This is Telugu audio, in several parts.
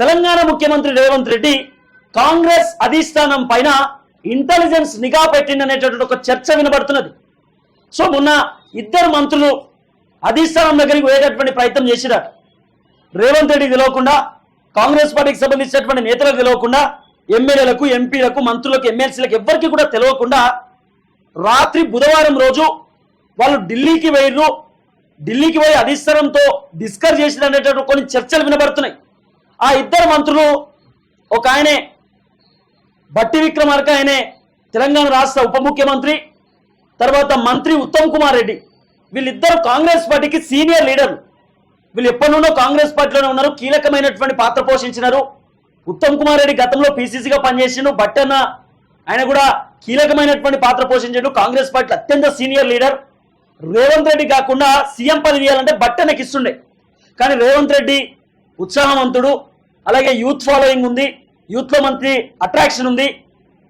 తెలంగాణ ముఖ్యమంత్రి రేవంత్ రెడ్డి కాంగ్రెస్ అధిష్టానం పైన ఇంటెలిజెన్స్ నిఘా పెట్టిందనేటటువంటి ఒక చర్చ వినబడుతున్నది. సో మొన్న ఇద్దరు మంత్రులు అధిష్టానం దగ్గరికి పోయేటటువంటి ప్రయత్నం చేసిరారు. రేవంత్ రెడ్డికి తెలియకుండా, కాంగ్రెస్ పార్టీకి సంబంధించినటువంటి నేతలకు తెలియకుండా, ఎమ్మెల్యేలకు, ఎంపీలకు, మంత్రులకు, ఎమ్మెల్సీలకు ఎవ్వరికి కూడా తెలియకుండా రాత్రి బుధవారం రోజు వాళ్ళు ఢిల్లీకి పోయిర్రు. ఢిల్లీకి పోయి అధిష్టానంతో డిస్కస్ చేసినటువంటి కొన్ని చర్చలు వినబడుతున్నాయి. ఆ ఇద్దరు మంత్రులు, ఒక ఆయనే బట్టి విక్రమార్క, ఆయనే తెలంగాణ రాష్ట్ర ఉప ముఖ్యమంత్రి, తర్వాత మంత్రి ఉత్తమ్ కుమార్ రెడ్డి, వీళ్ళిద్దరు కాంగ్రెస్ పార్టీకి సీనియర్ లీడర్లు. వీళ్ళు ఎప్పటి నుండో కాంగ్రెస్ పార్టీలోనే ఉన్నారు, కీలకమైనటువంటి పాత్ర పోషించినారు. ఉత్తమ్ కుమార్ రెడ్డి గతంలో పీసీసీగా పనిచేసిండు. బట్టన్న ఆయన కూడా కీలకమైనటువంటి పాత్ర పోషించాడు, కాంగ్రెస్ పార్టీ అత్యంత సీనియర్ లీడర్. రేవంత్ రెడ్డి కాకుండా సీఎం పదవి ఇవ్వాలంటే బట్టన్నకి ఇస్తుండే. కానీ రేవంత్ రెడ్డి ఉత్సాహవంతుడు, అలాగే యూత్ ఫాలోయింగ్ ఉంది, యూత్లో మంత్రి అట్రాక్షన్ ఉంది.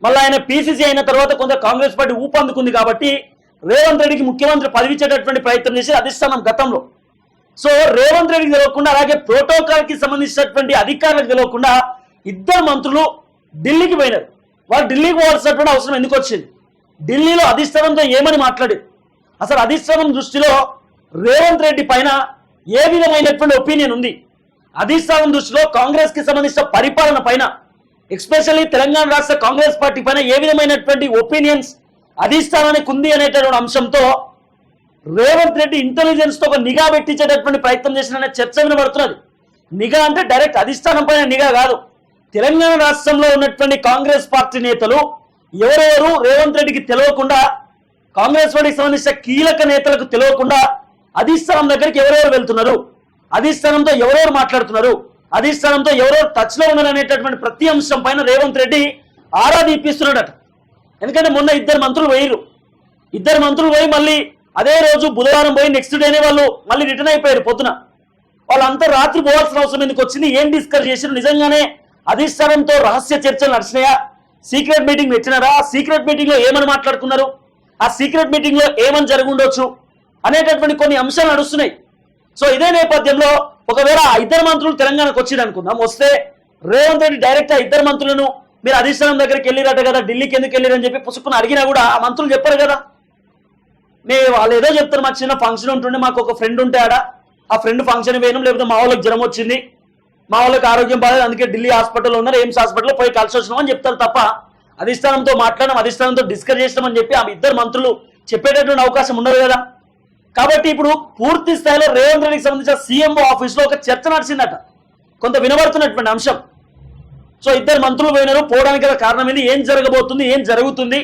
మళ్ళీ ఆయన పీసీసీ అయిన తర్వాత కొంత కాంగ్రెస్ పార్టీ ఊపందుకుంది కాబట్టి రేవంత్ రెడ్డికి ముఖ్యమంత్రి పదవి ఇచ్చేటటువంటి ప్రయత్నం చేసి అధిష్టానం గతంలో. సో రేవంత్ రెడ్డికి తెలియకుండా, అలాగే ప్రోటోకాల్కి సంబంధించినటువంటి అధికారులకు తెలియకుండా ఇద్దరు మంత్రులు ఢిల్లీకి పోయినారు. వాళ్ళు ఢిల్లీకి పోవాల్సినటువంటి అవసరం ఎందుకు వచ్చింది? ఢిల్లీలో అధిష్టానంతో ఏమని మాట్లాడారు? అసలు అధిష్టానం దృష్టిలో రేవంత్ రెడ్డి పైన ఏ విధమైనటువంటి ఒపీనియన్ ఉంది? అధిష్టానం దృష్టిలో కాంగ్రెస్ కి సంబంధించిన పరిపాలన పైన, ఎస్పెషల్లీ తెలంగాణ రాష్ట్ర కాంగ్రెస్ పార్టీ పైన ఏ విధమైనటువంటి ఒపీనియన్స్ అధిష్టానానికి ఉంది అనేటటువంటి అంశంతో రేవంత్ రెడ్డి ఇంటెలిజెన్స్ తో ఒక నిఘా పెట్టించేటటువంటి ప్రయత్నం చేసిన చర్చ వినబడుతున్నది. నిఘా అంటే డైరెక్ట్ అధిష్టానం పైన నిఘా కాదు. తెలంగాణ రాష్ట్రంలో ఉన్నటువంటి కాంగ్రెస్ పార్టీ నేతలు ఎవరెవరు రేవంత్ రెడ్డికి తెలియకుండా, కాంగ్రెస్ పార్టీకి సంబంధించిన కీలక నేతలకు తెలియకుండా అధిష్టానం దగ్గరికి ఎవరెవరు వెళ్తున్నారు, అధిష్టానంతో ఎవరెవరు మాట్లాడుతున్నారు, అధిష్టానంతో ఎవరెవరు టచ్ లో ఉన్నారు అనేటటువంటి ప్రతి అంశం పైన రేవంత్ రెడ్డి ఆరా తీపిస్తున్నాడట. ఎందుకంటే మొన్న ఇద్దరు మంత్రులు పోయి మళ్ళీ అదే రోజు బుధవారం పోయి నెక్స్ట్ డేనే వాళ్ళు మళ్ళీ రిటర్న్ అయిపోయారు పొద్దున. వాళ్ళంతా రాత్రి పోవాల్సిన అవసరం ఎందుకు వచ్చింది? ఏం డిస్కస్ చేశారు? నిజంగానే అధిష్టానంతో రహస్య చర్చలు నడిచినాయా? సీక్రెట్ మీటింగ్ పెట్టినారా? సీక్రెట్ మీటింగ్ లో ఏమని మాట్లాడుకున్నారు? ఆ సీక్రెట్ మీటింగ్ లో ఏమని జరుగుండొచ్చు అనేటటువంటి కొన్ని అంశాలు నడుస్తున్నాయి. సో ఇదే నేపథ్యంలో ఒకవేళ ఆ ఇద్దరు మంత్రులు తెలంగాణకు వచ్చింది అనుకుందాం, వస్తే రేవంత్ రెడ్డి డైరెక్ట్ ఆ ఇద్దరు మంత్రులను మీరు అధిష్టానం దగ్గరికి వెళ్ళిరట కదా, ఢిల్లీకి ఎందుకు వెళ్ళారని చెప్పి పుసుకుని అడిగినా కూడా ఆ మంత్రులు చెప్పారు కదా. వాళ్ళు ఏదో చెప్తారు, మాకు చిన్న ఫంక్షన్ ఉంటుండే, మాకు ఒక ఫ్రెండ్ ఉంటే ఆడ, ఆ ఫ్రెండ్ ఫంక్షన్ వేయడం, లేకపోతే మా వాళ్ళకి జ్వరం వచ్చింది, మా వాళ్ళకి ఆరోగ్యం బాగాలేదు, అందుకే ఢిల్లీ హాస్పిటల్లో ఉన్నారు, ఎయిమ్స్ హాస్పిటల్లో పోయి కలిసి వచ్చినామని చెప్తారు తప్ప అధిష్టానంతో మాట్లాడడం, అధిష్టానంతో డిస్కస్ చేస్తామని చెప్పి ఆ ఇద్దరు మంత్రులు చెప్పేటటువంటి అవకాశం ఉండదు కదా. కాబట్టి ఇప్పుడు పూర్తి స్థాయిలో రేవంత్ రెడ్డికి సంబంధించిన సీఎంఓ ఆఫీస్లో ఒక చర్చ నడిచిందట, కొంత వినబడుతున్నటువంటి అంశం. సో ఇద్దరు మంత్రులు పోయినారు, పోవడానికి గల కారణం ఏంది, ఏం జరగబోతుంది, ఏం జరుగుతుంది,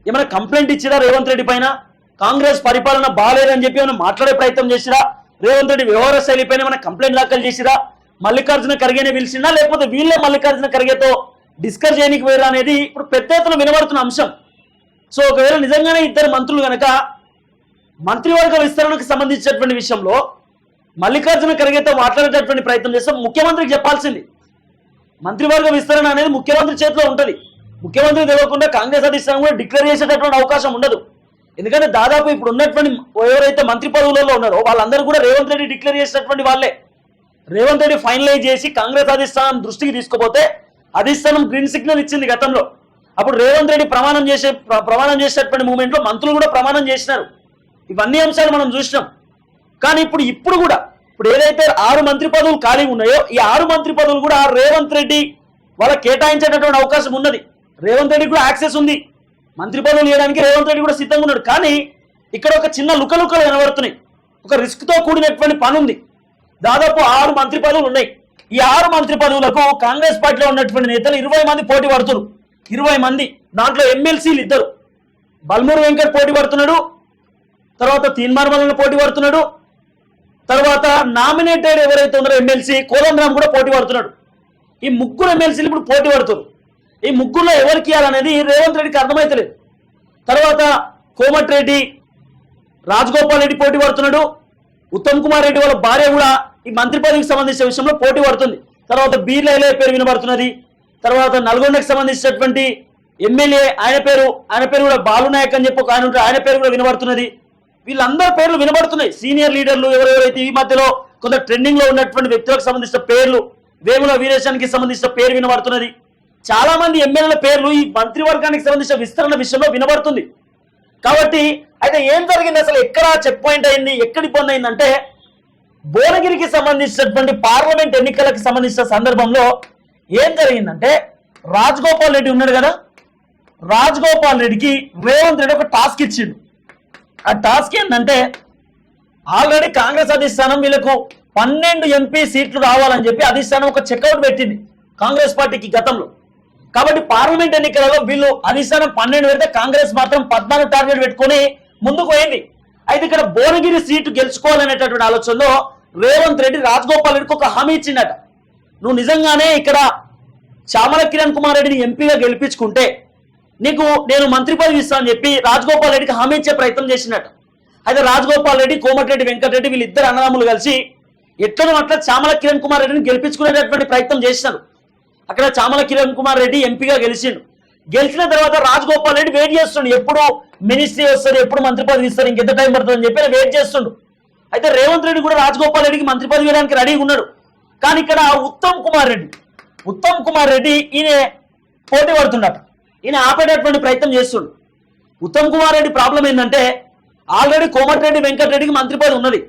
ఏమైనా కంప్లైంట్ ఇచ్చిరా రేవంత్ రెడ్డి పైన, కాంగ్రెస్ పరిపాలన బాగాలేదని చెప్పి ఏమైనా మాట్లాడే ప్రయత్నం చేసిరా, రేవంత్ రెడ్డి వ్యవహార శైలి పైన ఏమైనా కంప్లైంట్ దాఖలు చేసిరా, మల్లికార్జున ఖర్గేనే పిలిచిందా, లేకపోతే వీళ్ళే మల్లికార్జున ఖర్గేతో డిస్కస్ చేయడానికి పోయారా అనేది ఇప్పుడు పెద్ద ఎత్తున వినబడుతున్న అంశం. సో ఒకవేళ నిజంగానే ఇద్దరు మంత్రులు కనుక మంత్రివర్గ విస్తరణకు సంబంధించినటువంటి విషయంలో మల్లికార్జున ఖర్గేతో మాట్లాడేటటువంటి ప్రయత్నం చేస్తే ముఖ్యమంత్రికి చెప్పాల్సింది. మంత్రివర్గ విస్తరణ అనేది ముఖ్యమంత్రి చేతిలో ఉంటుంది. ముఖ్యమంత్రి తెలియకుండా కాంగ్రెస్ అధిష్టానం కూడా డిక్లేర్ చేసేటటువంటి అవకాశం ఉండదు. ఎందుకంటే దాదాపు ఇప్పుడు ఉన్నటువంటి ఎవరైతే మంత్రి పదవులలో ఉన్నారో వాళ్ళందరూ కూడా రేవంత్ రెడ్డి డిక్లేర్ చేసినటువంటి వాళ్ళే. రేవంత్ రెడ్డి ఫైనలైజ్ చేసి కాంగ్రెస్ అధిష్టానం దృష్టికి తీసుకుపోతే అధిష్టానం గ్రీన్ సిగ్నల్ ఇచ్చింది గతంలో. అప్పుడు రేవంత్ రెడ్డి ప్రమాణం చేసేటటువంటి మూమెంట్లో మంత్రులు కూడా ప్రమాణం చేసినారు. ఇవన్నీ అంశాలు మనం చూసినాం. కానీ ఇప్పుడు కూడా ఏదైతే 6 మంత్రి పదవులు ఖాళీ ఉన్నాయో ఈ 6 మంత్రి పదవులు కూడా రేవంత్ రెడ్డి వాళ్ళకి కేటాయించేటటువంటి అవకాశం ఉన్నది. రేవంత్ రెడ్డి కూడా యాక్సెస్ ఉంది, మంత్రి పదవులు ఇవ్వడానికి రేవంత్ రెడ్డి కూడా సిద్ధంగా ఉన్నాడు. కానీ ఇక్కడ ఒక చిన్న లుకలు కనబడుతున్నాయి, ఒక రిస్క్తో కూడినటువంటి పని ఉంది. దాదాపు 6 మంత్రి పదవులు ఉన్నాయి. ఈ 6 మంత్రి పదవులకు కాంగ్రెస్ పార్టీలో ఉన్నటువంటి నేతలు 20 మంది పోటీ పడుతున్నారు. 20 మంది, దాంట్లో ఎమ్మెల్సీలు 2, బల్మూరు వెంకట్ పోటీ పడుతున్నాడు, తర్వాత తీన్మార్మల్ పోటీ పడుతున్నాడు, తర్వాత నామినేటెడ్ ఎవరైతే ఉన్నారో ఎమ్మెల్సీ కోదండరాం కూడా పోటీ పడుతున్నాడు. ఈ 3 ఎమ్మెల్సీలు ఇప్పుడు పోటీ పడుతున్నారు. ఈ 3లో ఎవరికి ఇవ్వాలనేది రేవంత్ రెడ్డికి అర్థమైతలేదు. తర్వాత కోమటిరెడ్డి, రాజగోపాల్ రెడ్డి పోటీ పడుతున్నాడు, ఉత్తమ్ కుమార్ రెడ్డి వాళ్ళ భార్య కూడా ఈ మంత్రి పదవికి సంబంధించిన విషయంలో పోటీ పడుతుంది. తర్వాత బీర్లైలే పేరు వినబడుతున్నది. తర్వాత నల్గొండకి సంబంధించినటువంటి ఎమ్మెల్యే ఆయన పేరు కూడా బాలునాయక్ అని చెప్పి ఒక ఆయన ఉంటారు, ఆయన పేరు కూడా వినబడుతున్నది. వీళ్ళందరి పేర్లు వినబడుతున్నాయి. సీనియర్ లీడర్లు ఎవరెవరైతే ఈ మధ్యలో కొంత ట్రెండింగ్ లో ఉన్నటువంటి వ్యక్తులకు సంబంధించిన పేర్లు వేముల వీరేశానికి సంబంధించిన పేరు వినబడుతున్నది. చాలా మంది ఎమ్మెల్యేల పేర్లు ఈ మంత్రివర్గానికి సంబంధించిన విస్తరణ విషయంలో వినబడుతుంది. కాబట్టి అయితే ఏం జరిగింది, అసలు ఎక్కడ చెక్ పాయింట్ అయింది, ఎక్కడ ఇబ్బంది అయిందంటే భువనగిరికి సంబంధించినటువంటి పార్లమెంట్ ఎన్నికలకు సంబంధించిన సందర్భంలో ఏం జరిగిందంటే రాజగోపాల్ రెడ్డి ఉన్నాడు కదా, రాజగోపాల్ రెడ్డికి రేవంత్ రెడ్డి ఒక టాస్క్ ఇచ్చిండు. ఆ టాస్క్ ఏంటంటే ఆల్రెడీ కాంగ్రెస్ అధిష్టానం వీళ్ళకు 12 ఎంపీ సీట్లు రావాలని చెప్పి అధిష్టానం ఒక చెక్అవుట్ పెట్టింది కాంగ్రెస్ పార్టీకి గతంలో. కాబట్టి పార్లమెంట్ ఎన్నికలలో వీళ్ళు అధిష్టానం 12 పెడితే కాంగ్రెస్ మాత్రం 14 టార్గెట్ పెట్టుకొని ముందుకు పోయింది. అయితే ఇక్కడ భువనగిరి సీటు గెలుచుకోవాలనేటటువంటి ఆలోచనలో రేవంత్ రెడ్డి రాజగోపాల్ రెడ్డికి ఒక హామీ ఇచ్చిందట. నువ్వు నిజంగానే ఇక్కడ చామల కిరణ్ కుమార్ రెడ్డిని ఎంపీగా గెలిపించుకుంటే నీకు నేను మంత్రి పదవి ఇస్తానని చెప్పి రాజగోపాల్ రెడ్డికి హామీ ఇచ్చే ప్రయత్నం చేసినట్టు. అయితే రాజగోపాల్ రెడ్డి, కోమటిరెడ్డి వెంకటరెడ్డి వీళ్ళిద్దరు అన్నదమ్ములు కలిసి ఎట్లనో అట్లా చామల కిరణ్ కుమార్ రెడ్డిని గెలిపించుకునేటటువంటి ప్రయత్నం చేసినారు. అక్కడ చామల కిరణ్ కుమార్ రెడ్డి ఎంపీగా గెలిచిండు. గెలిచిన తర్వాత రాజగోపాల్ రెడ్డి వెయిట్ చేస్తుండు, ఎప్పుడు మినిస్ట్రీ వస్తారు, ఎప్పుడు మంత్రి పదవి ఇస్తారు, ఇంకెంత టైం పడుతుంది అని చెప్పి వెయిట్ చేస్తుండు. అయితే రేవంత్ రెడ్డి కూడా రాజగోపాల్ రెడ్డికి మంత్రి పదవి ఇవ్వడానికి రెడీగా ఉన్నాడు. కానీ ఇక్కడ ఉత్తమ్ కుమార్ రెడ్డి ఈయన పోటీ పడుతున్నాడు, ఈయన ఆపేటటువంటి ప్రయత్నం చేస్తుండు. ఉత్తమ్ కుమార్ రెడ్డి ప్రాబ్లం ఏంటంటే ఆల్రెడీ కోమటిరెడ్డి వెంకటరెడ్డికి మంత్రి పదవి ఉన్నది,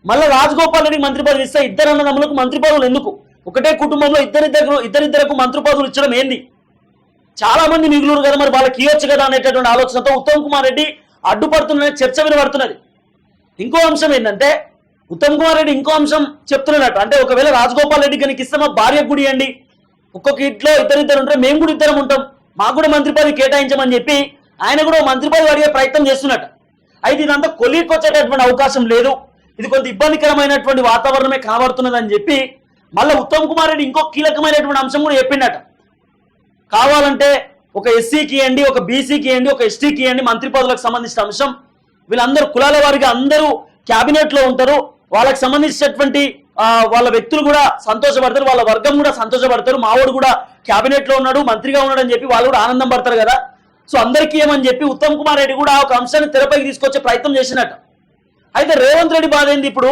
మళ్ళీ రాజగోపాల్ రెడ్డికి మంత్రి పదవి ఇస్తే ఇద్దరు అన్నదమ్ములకు మంత్రి పదవులు ఎందుకు, ఒకటే కుటుంబంలో ఇద్దరిద్దరకు మంత్రి పదవులు ఇచ్చడం ఏంది, చాలా మంది మిగులురు కదా, మరి వాళ్ళకి ఇవ్వచ్చు కదా అనేటటువంటి ఆలోచనతో ఉత్తమ్ కుమార్ రెడ్డి అడ్డుపడుతున్న చర్చ వినబడుతున్నది. ఇంకో అంశం ఏంటంటే ఉత్తమ్ కుమార్ రెడ్డి ఇంకో అంశం చెప్తున్నట్టు, అంటే ఒకవేళ రాజగోపాల్ రెడ్డి కనుక ఇస్తే మా భార్య గుడి అండి, ఒక్కొక్క ఇంట్లో ఇద్దరిద్దరు ఉంటే మేము కూడా ఇద్దరం ఉంటాం, మాకు కూడా మంత్రి పదవి కేటాయించమని చెప్పి ఆయన కూడా మంత్రి పదవి అడిగే ప్రయత్నం చేస్తున్నట్టు. అయితే ఇదంతా కొలికి వచ్చేటటువంటి అవకాశం లేదు, ఇది కొంత ఇబ్బందికరమైనటువంటి వాతావరణమే కనబడుతున్నది అని చెప్పి మళ్ళీ ఉత్తమ్ కుమార్ రెడ్డి ఇంకో కీలకమైనటువంటి అంశం కూడా చెప్పిండట. కావాలంటే ఒక ఎస్సీకి ఇవ్వండి, ఒక బీసీకి ఇవ్వండి, ఒక ఎస్టీకి ఇవ్వండి మంత్రి పదవులకు సంబంధించిన అంశం, వీళ్ళందరూ కులాల వారిగా అందరూ క్యాబినెట్ లో ఉంటారు, వాళ్ళకి సంబంధించినటువంటి వాళ్ళ వ్యక్తులు కూడా సంతోషపడతారు, వాళ్ళ వర్గం కూడా సంతోషపడతారు, మావాడు కూడా క్యాబినెట్ లో ఉన్నాడు, మంత్రిగా ఉన్నాడు అని చెప్పి వాళ్ళు కూడా ఆనందం పడతారు కదా, సో అందరికీ ఏమని చెప్పి ఉత్తమ్ కుమార్ రెడ్డి కూడా ఒక అంశాన్ని తెరపైకి తీసుకొచ్చే ప్రయత్నం చేసినట్టు. అయితే రేవంత్ రెడ్డి బాధ ఏంది, ఇప్పుడు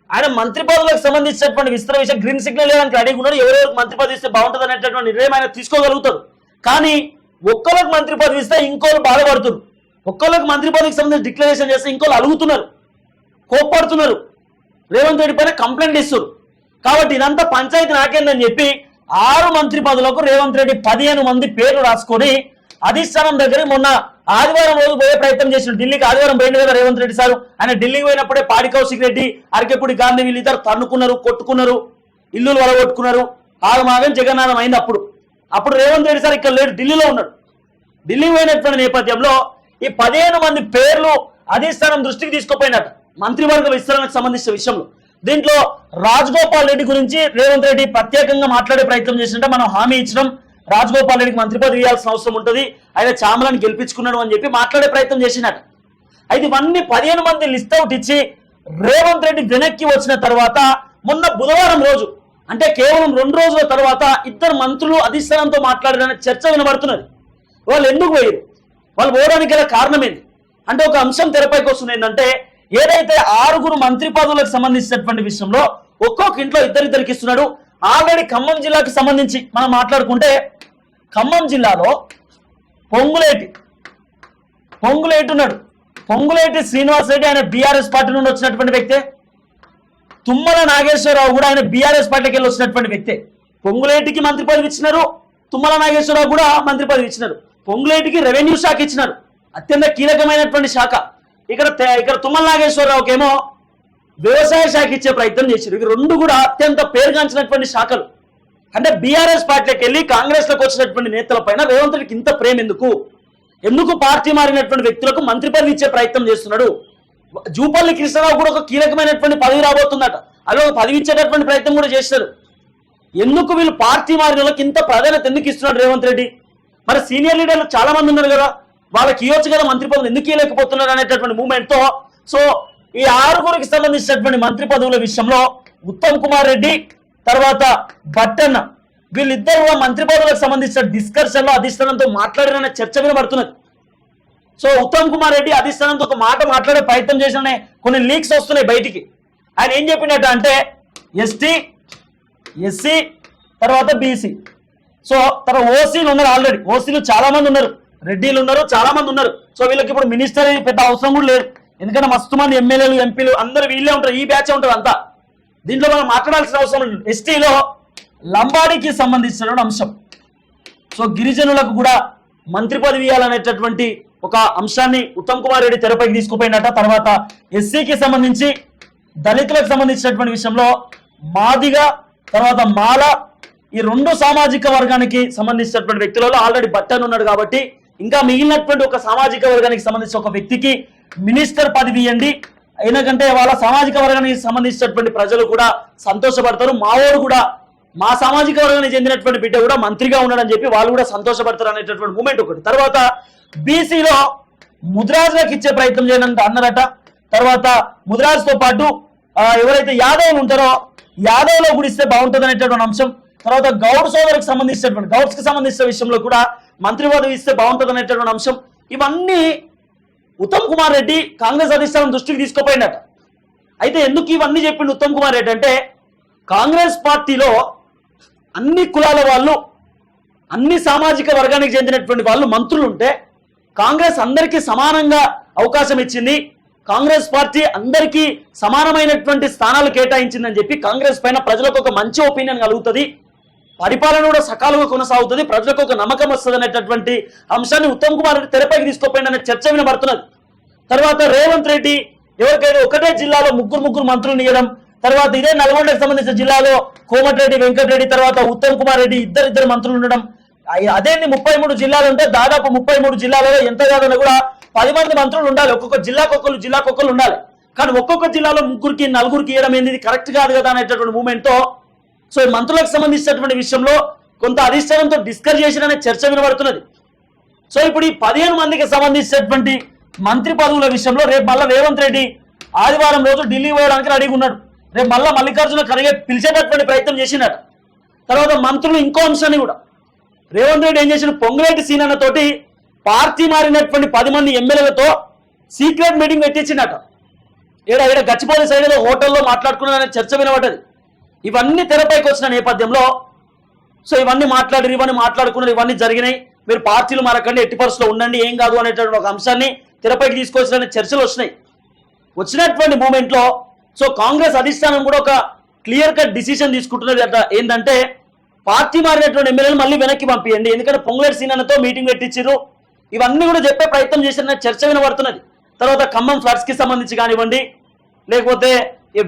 ఆయన మంత్రి పదవులకు సంబంధించినటువంటి విస్తరణ విషయం గ్రీన్ సిగ్నల్ లేడానికి రెడీగా ఉన్నాడు, ఎవరెవరికి మంత్రి పదవి ఇస్తే బాగుంటుంది అనేటటువంటి నిర్ణయం ఆయన తీసుకోగలుగుతారు. కానీ ఒక్కరికి మంత్రి పదవి ఇస్తే ఇంకోళ్ళు బాధపడుతున్నారు, ఒక్కళ్ళకి మంత్రి పదవికి సంబంధించి డిక్లరేషన్ చేస్తే ఇంకోళ్ళు అలుగుతున్నారు, కోప్పడుతున్నారు, రేవంత్ రెడ్డి పైన కంప్లైంట్ ఇస్తారు. కాబట్టి ఇదంతా పంచాయతీ నాకేందని చెప్పి 6 మంత్రి పదవులకు రేవంత్ రెడ్డి 15 మంది పేర్లు రాసుకొని అధిష్టానం దగ్గర మొన్న ఆదివారం రోజు పోయే ప్రయత్నం చేసిన ఢిల్లీకి. ఆదివారం పోయింది కదా రేవంత్ రెడ్డి సార్, ఆయన ఢిల్లీకి పోయినప్పుడే పాడి కౌశిక్ రెడ్డి, అరకెప్పుడు గాంధీ వీళ్ళిద్దరు తన్నుకున్నారు, కొట్టుకున్నారు, ఇల్లులు వలగొట్టుకున్నారు, ఆగమాగం జగన్నాథం అయింది. అప్పుడు రేవంత్ రెడ్డి సార్ ఇక్కడ లేడు, ఢిల్లీలో ఉన్నాడు. ఢిల్లీ పోయినటువంటి నేపథ్యంలో ఈ 15 మంది పేర్లు అధిష్టానం దృష్టికి తీసుకుపోయినట్టు మంత్రివర్గ విస్తరణకు సంబంధించిన విషయంలో. దీంట్లో రాజగోపాల్ రెడ్డి గురించి రేవంత్ రెడ్డి ప్రత్యేకంగా మాట్లాడే ప్రయత్నం చేసినట్టే మనం హామీ ఇచ్చినాం, రాజగోపాల్ రెడ్డికి మంత్రి పదవి ఇవ్వాల్సిన అవసరం ఉంటుంది, ఆయన చామలను గెలిపించుకున్నాడు అని చెప్పి మాట్లాడే ప్రయత్నం చేసినట్టు. అయితే ఇవన్నీ 15 మంది లిస్ట్ అవుట్ ఇచ్చి రేవంత్ రెడ్డి వెనక్కి వచ్చిన తర్వాత మొన్న బుధవారం రోజు, అంటే కేవలం 2 రోజుల తర్వాత ఇద్దరు మంత్రులు అధిష్టానంతో మాట్లాడారనే చర్చ వినబడుతున్నది. వాళ్ళు ఎందుకు పోయారు, వాళ్ళు పోవడానికి గల కారణం ఏంటి అంటే ఒక అంశం తెరపైకి వస్తుంది. ఏంటంటే ఏదైతే 6 మంత్రి పదవులకు సంబంధించినటువంటి విషయంలో ఒక్కొక్క ఇంట్లో ఇద్దరిద్దరికి ఇస్తున్నాడు. ఆల్రెడీ ఖమ్మం జిల్లాకి సంబంధించి మనం మాట్లాడుకుంటే ఖమ్మం జిల్లాలో పొంగులేటి ఉన్నాడు, పొంగులేటి శ్రీనివాస్ రెడ్డి, ఆయన బీఆర్ఎస్ పార్టీ నుండి వచ్చినటువంటి వ్యక్తే. తుమ్మల నాగేశ్వరరావు కూడా ఆయన బీఆర్ఎస్ పార్టీకి వెళ్ళి వచ్చినటువంటి వ్యక్తే. పొంగులేటికి మంత్రి పదవి ఇచ్చినారు, తుమ్మల నాగేశ్వరరావు కూడా మంత్రి పదవి ఇచ్చినారు. పొంగులేటికి రెవెన్యూ శాఖ ఇచ్చినారు, అత్యంత కీలకమైనటువంటి శాఖ. ఇక్కడ తుమ్మల నాగేశ్వరరావుకి ఏమో వ్యవసాయ శాఖ ఇచ్చే ప్రయత్నం చేశారు. ఇవి 2 కూడా అత్యంత పేరుగాంచినటువంటి శాఖలు. అంటే బీఆర్ఎస్ పార్టీకి వెళ్ళి కాంగ్రెస్ లోకి వచ్చినటువంటి నేతల పైన రేవంత్ రెడ్డికి ఇంత ప్రేమ ఎందుకు పార్టీ మారినటువంటి వ్యక్తులకు మంత్రి పదవి ఇచ్చే ప్రయత్నం చేస్తున్నాడు. జూపల్లి కృష్ణరావు కూడా ఒక కీలకమైనటువంటి పదవి రాబోతుందట, అలా ఒక పదవి ఇచ్చేటటువంటి ప్రయత్నం కూడా చేస్తారు. ఎందుకు వీళ్ళు పార్టీ మారిన వాళ్ళకి ఇంత ప్రాధాన్యత ఎందుకు ఇస్తున్నాడు రేవంత్ రెడ్డి? మరి సీనియర్ లీడర్లు చాలా మంది ఉన్నారు కదా, వాళ్ళకి ఇవ్వచ్చు కదా మంత్రి పదవులు, ఎందుకు ఇవ్వలేకపోతున్నారు అనేటటువంటి మూమెంట్ తో సో ఈ 6 సంబంధించినటువంటి మంత్రి పదవుల విషయంలో ఉత్తమ్ కుమార్ రెడ్డి తర్వాత బట్టన్న వీళ్ళిద్దరు మంత్రి పదవులకు సంబంధించిన డిస్కషన్ లో అధిష్టానంతో మాట్లాడిన చర్చ వినబడుతున్నది. సో ఉత్తమ్ కుమార్ రెడ్డి అధిష్టానంతో ఒక మాట మాట్లాడే ప్రయత్నం చేసిన కొన్ని లీక్స్ వస్తున్నాయి బయటికి. ఆయన ఏం చెప్పినట్టు అంటే ఎస్టీ, ఎస్సీ, తర్వాత బీసీ. సో తర్వాత ఓసీలు ఉన్నారు, ఆల్రెడీ ఓసీలు చాలా మంది ఉన్నారు, రెడ్డిలు ఉన్నారు, చాలా మంది ఉన్నారు. సో వీళ్ళకి ఇప్పుడు మినిస్టర్ పెద్ద అవసరం కూడా లేదు, ఎందుకంటే మస్తు మంది ఎమ్మెల్యేలు ఎంపీలు అందరూ వీళ్ళే ఉంటారు, ఈ బ్యాచ్ ఉంటారు అంతా. దీంట్లో మనం మాట్లాడాల్సిన అవసరం లేదు. ఎస్టీలో లంబాడీకి సంబంధించిన అంశం. సో గిరిజనులకు కూడా మంత్రి పదవి ఇవ్వాలనేటటువంటి ఒక అంశాన్ని ఉత్తమ్ కుమార్ రెడ్డి తెరపైకి తీసుకుపోయినట్ట. తర్వాత ఎస్సీకి సంబంధించి దళితులకు సంబంధించినటువంటి విషయంలో మాదిగ తర్వాత మాల ఈ రెండు సామాజిక వర్గానికి సంబంధించినటువంటి వ్యక్తులలో ఆల్రెడీ బట్టన్ ఉన్నాడు కాబట్టి ఇంకా మిగిలినటువంటి ఒక సామాజిక వర్గానికి సంబంధించిన ఒక వ్యక్తికి మినిస్టర్ పదవి ఇవ్వండి, ఎందుకంటే వాళ్ళ సామాజిక వర్గానికి సంబంధించినటువంటి ప్రజలు కూడా సంతోషపడతారు, మావోడు కూడా మా సామాజిక వర్గానికి చెందినటువంటి బిడ్డ కూడా మంత్రిగా ఉన్నాడని చెప్పి వాళ్ళు కూడా సంతోషపడతారు అనేటటువంటి మూమెంట్ ఒకటి. తర్వాత బీసీలో ముద్రాజులకు ఇచ్చే ప్రయత్నం చేయడానికి అన్నారట. తర్వాత ముద్రాజుతో పాటు ఎవరైతే యాదవులు ఉంటారో యాదవ్లో కూడా ఇస్తే బాగుంటుంది అనేటటువంటి అంశం. తర్వాత గౌడ్ సోదరులకు సంబంధించినటువంటి గౌడ్స్కి సంబంధించిన విషయంలో కూడా మంత్రి పదవి ఇస్తే బాగుంటుంది అనేటటువంటి అంశం. ఇవన్నీ ఉత్తమ్ కుమార్ రెడ్డి కాంగ్రెస్ అధిష్టానం దృష్టికి తీసుకుపోయినట. అయితే ఎందుకు ఇవన్నీ చెప్పిండు ఉత్తమ్ కుమార్ రెడ్డి అంటే, కాంగ్రెస్ పార్టీలో అన్ని కులాల వాళ్ళు అన్ని సామాజిక వర్గానికి చెందినటువంటి వాళ్ళు మంత్రులు ఉంటే కాంగ్రెస్ అందరికీ సమానంగా అవకాశం ఇచ్చింది, కాంగ్రెస్ పార్టీ అందరికీ సమానమైనటువంటి స్థానాలు కేటాయించిందని చెప్పి కాంగ్రెస్ పైన ప్రజలకు ఒక మంచి ఒపీనియన్ కలుగుతుంది, పరిపాలన కూడా సకాలంగా కొనసాగుతుంది, ప్రజలకు ఒక నమ్మకం వస్తుంది అనేటటువంటి అంశాన్ని ఉత్తమ్ కుమార్ రెడ్డి తెరపైకి తీసుకోపోయిన చర్చ వినబడుతున్నది. తర్వాత రేవంత్ రెడ్డి ఎవరికైనా ఒకటే జిల్లాలో ముగ్గురు మంత్రులు ఇవ్వడం, తర్వాత ఇదే నల్గొండకు సంబంధించిన జిల్లాలో కోమటిరెడ్డి వెంకటరెడ్డి తర్వాత ఉత్తమ్ కుమార్ రెడ్డి ఇద్దరు మంత్రులు ఉండడం, అదేంటి 33 జిల్లాలు ఉంటే దాదాపు 33 జిల్లాలలో ఎంత కాదన్నా కూడా 10 మంది మంత్రులు ఉండాలి, ఒక్కొక్క జిల్లాకొకరు ఉండాలి. కానీ ఒక్కొక్క జిల్లాలో ముగ్గురికి నలుగురికి ఇవ్వడం ఏంది కరెక్ట్ కాదు కదా అనేటటువంటి మూమెంట్ తో సో ఈ మంత్రులకు సంబంధించినటువంటి విషయంలో కొంత అధిష్టానంతో డిస్కస్ చేసిన చర్చ వినబడుతున్నది. సో ఇప్పుడు ఈ 15 మందికి సంబంధించినటువంటి మంత్రి పదవుల విషయంలో రేపు మళ్ళీ రేవంత్ రెడ్డి ఆదివారం రోజు ఢిల్లీ పోయడానికి రెడీగా ఉన్నాడు. రేపు మళ్ళీ మల్లికార్జున ఖర్గే పిలిచేటటువంటి ప్రయత్నం చేసినట్టు. తర్వాత మంత్రులు ఇంకో అంశాన్ని కూడా రేవంత్ రెడ్డి ఏం చేసిన, పొంగులేటి సీనన్న తోటి పార్టీ మారినటువంటి 10 మంది ఎమ్మెల్యేలతో సీక్రెట్ మీటింగ్ పెట్టించినట్ట. ఈడ గచ్చిపోలి సైడ్ హోటల్లో మాట్లాడుకున్నారనే చర్చ వినబడ్డది. ఇవన్నీ తెరపైకి వచ్చిన నేపథ్యంలో సో ఇవన్నీ మాట్లాడుకున్నారు, ఇవన్నీ జరిగినాయి, మీరు పార్టీలు మారకండి, ఎట్టి పరిస్థితుల్లో ఉండండి, ఏం కాదు అనేటువంటి ఒక అంశాన్ని తెరపైకి తీసుకొచ్చిన చర్చలు వచ్చినటువంటి మూమెంట్లో సో కాంగ్రెస్ అధిష్టానం కూడా ఒక క్లియర్ కట్ డిసిషన్ తీసుకుంటున్నది అట. ఏంటంటే పార్టీ మారినటువంటి ఎమ్మెల్యేలు మళ్ళీ వెనక్కి పంపించండి, ఎందుకంటే పొంగులేటి సీనన్నతో మీటింగ్ పెట్టించారు, ఇవన్నీ కూడా చెప్పే ప్రయత్నం చేసిన చర్చ వినబడుతున్నది. తర్వాత ఖమ్మం ఫ్లడ్స్ కి సంబంధించి కానివ్వండి, లేకపోతే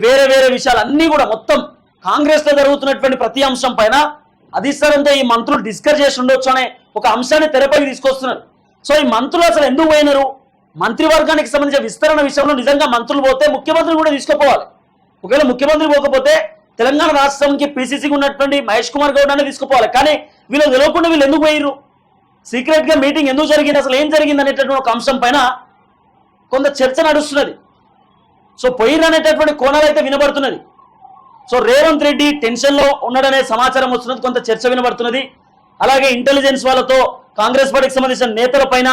వేరే విషయాలు అన్నీ కూడా మొత్తం కాంగ్రెస్ లో జరుగుతున్నటువంటి ప్రతి అంశం పైన అధిష్టానంతో ఈ మంత్రులు డిస్కస్ చేసి ఉండొచ్చు అనే ఒక అంశాన్ని తెరపైకి తీసుకొస్తున్నారు. సో ఈ మంత్రులు అసలు ఎందుకు పోయినారు, మంత్రివర్గానికి సంబంధించిన విస్తరణ విషయంలో నిజంగా మంత్రులు పోతే ముఖ్యమంత్రిని కూడా తీసుకుపోవాలి. ఒకవేళ ముఖ్యమంత్రి పోకపోతే తెలంగాణ రాష్ట్రానికి పిసిసికి ఉన్నటువంటి మహేష్ కుమార్ గౌడ్ అనేది తీసుకుపోవాలి. కానీ వీళ్ళు తెలియకుండా వీళ్ళు ఎందుకు పోయిరు, సీక్రెట్ గా మీటింగ్ ఎందుకు జరిగింది, అసలు ఏం జరిగింది అనేటటువంటి ఒక అంశం పైన కొంత చర్చ నడుస్తున్నది. సో పోయిరు అనేటటువంటి కోణాలు అయితే వినబడుతున్నది. సో రేవంత్ రెడ్డి టెన్షన్ లో ఉన్నాడనే సమాచారం వస్తున్నది, కొంత చర్చ వినబడుతున్నది. అలాగే ఇంటెలిజెన్స్ వాళ్ళతో కాంగ్రెస్ పార్టీకి సంబంధించిన నేతల పైన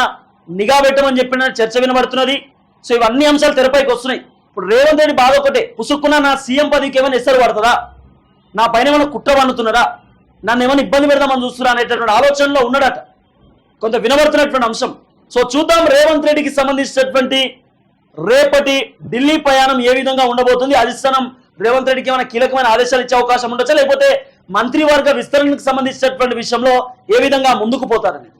నిఘా పెట్టమని చెప్పిన చర్చ వినబడుతున్నది. సో ఇవన్నీ అంశాలు తెరపైకి వస్తున్నాయి. ఇప్పుడు రేవంత్ రెడ్డి బాధ ఒకటే, పుసుక్కున్న నా సీఎం పదవికి ఏమైనా ఎసరు పడుతుందా, నా పైన ఏమైనా కుట్ర పన్నుతున్నారా, నన్ను ఏమైనా ఇబ్బంది పెడదామని చూస్తున్నా అనేటటువంటి ఆలోచనలో ఉన్నాడట, కొంత వినబడుతున్నటువంటి అంశం. సో చూద్దాం రేవంత్ రెడ్డికి సంబంధించినటువంటి రేపటి ఢిల్లీ ప్రయాణం ఏ విధంగా ఉండబోతుంది, అధిష్టానం రేవంత్ రెడ్డికి ఏమైనా కీలకమైన ఆదేశాలు ఇచ్చే అవకాశం ఉండొచ్చా, లేకపోతే మంత్రివర్గ విస్తరణకు సంబంధించినటువంటి విషయంలో ఏ విధంగా ముందుకు పోతారని.